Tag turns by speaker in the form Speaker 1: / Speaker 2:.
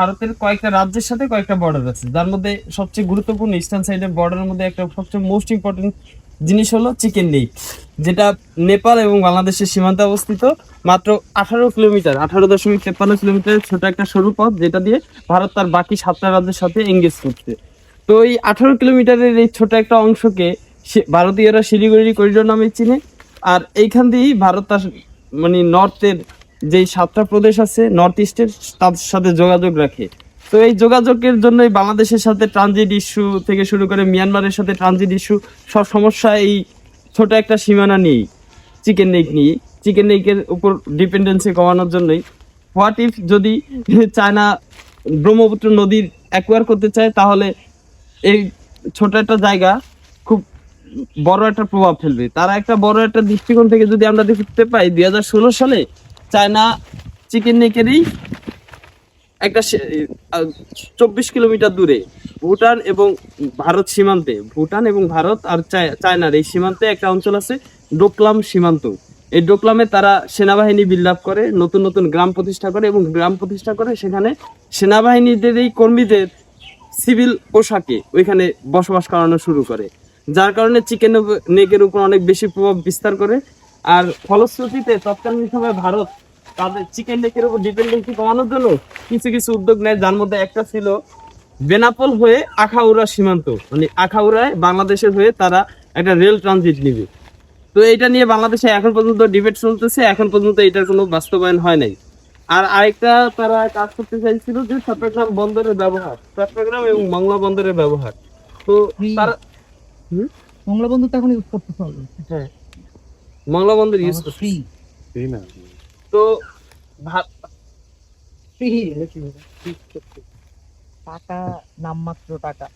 Speaker 1: ভারতের কয়েকটা রাজ্যের সাথে কয়েকটা বর্ডার আছে, যার মধ্যে সবচেয়ে গুরুত্বপূর্ণ ইস্টার্ন সাইডের বর্ডারের মধ্যে একটা সবচেয়ে মোস্ট ইম্পর্টেন্ট জিনিস হলো চিকেন লেক, যেটা নেপাল এবং বাংলাদেশের সীমান্তে অবস্থিত। মাত্র 18 কিলোমিটার, 18.53 কিলোমিটার ছোট একটা সরু পথ, যেটা দিয়ে ভারত তার বাকি 7টা রাজ্যের সাথে এঙ্গেজ করছে। তো এই 18 কিলোমিটারের এই ছোট একটা অংশকে ভারতীয়রা শিলিগুড়ি করিডোর নামে চিনে। আর এইখান দিয়েই ভারত তার মানে নর্থের যেই 7টা প্রদেশ আছে নর্থ ইস্টের, তার সাথে যোগাযোগ রাখে। তো এই যোগাযোগের জন্যই বাংলাদেশের সাথে ট্রানজিট ইস্যু থেকে শুরু করে মিয়ানমারের সাথে ট্রানজিট ইস্যু, সব সমস্যা এই ছোট একটা সীমানা নিয়েই, চিকেন নেক নিয়ে। চিকেন নেকের উপর ডিপেন্ডেন্সি কমানোর জন্যই হোয়াট ইফ যদি চায়না ব্রহ্মপুত্র নদীর অ্যাকোয়ার করতে চায়, তাহলে এই ছোট একটা জায়গা খুব বড় একটা প্রভাব ফেলবে। তারা একটা বড় একটা দৃষ্টিকোণ থেকে যদি আমরা দেখতে পাই, 2016 সালে চায়না চিকেন নেকেরই একটা 24 কিলোমিটার দূরে ভুটান এবং ভারত সীমান্তে, ভুটান এবং ভারত আর চায়নার এই সীমান্তে একটা অঞ্চল আছে ডোকলাম সীমান্ত। এই ডোকলামে তারা সেনাবাহিনী বিল্ড আপ করে, নতুন নতুন গ্রাম প্রতিষ্ঠা করে, এবং গ্রাম প্রতিষ্ঠা করে সেখানে সেনাবাহিনীদের এই কর্মীদের সিভিল পোশাকে ওইখানে বসবাস করানো শুরু করে, যার কারণে চিকেন নেকের উপর অনেক বেশি প্রভাব বিস্তার করে। আর ফলশ্রুতিতে তৎকালীন সময় ভারত তাদের চিকেন নেকের উপর ডিপেন্ডেন্সি কমানোর জন্য কিছু কিছু উদ্যোগ নেয়, যার মধ্যে একটা ছিল বেনাপোল হয়ে আখাউড়া সীমান্ত, মানে আখাউড়ায় বাংলাদেশের হয়ে তারা একটা রেল ট্রানজিট নিবে। তো এটা নিয়ে বাংলাদেশে এখন পর্যন্ত ডিবেট চলতেছে, এখন পর্যন্ত এটার কোনো বাস্তবায়ন হয় নাই। আর আরেকটা তারা কাজ করতে চাইছিল যে চট্টগ্রাম বন্দরের ব্যবহার, চট্টগ্রাম এবং মংলা বন্দরের ব্যবহার। তো তারা
Speaker 2: মংলা বন্ধু তো এখন ইউজ করতেছে অলরেডি।
Speaker 1: হ্যাঁ, মংলা বন্দর ইউজ করছে।
Speaker 2: ফ্রি
Speaker 1: তো
Speaker 2: ফ্রি টাকা নামমাত্র টাকা।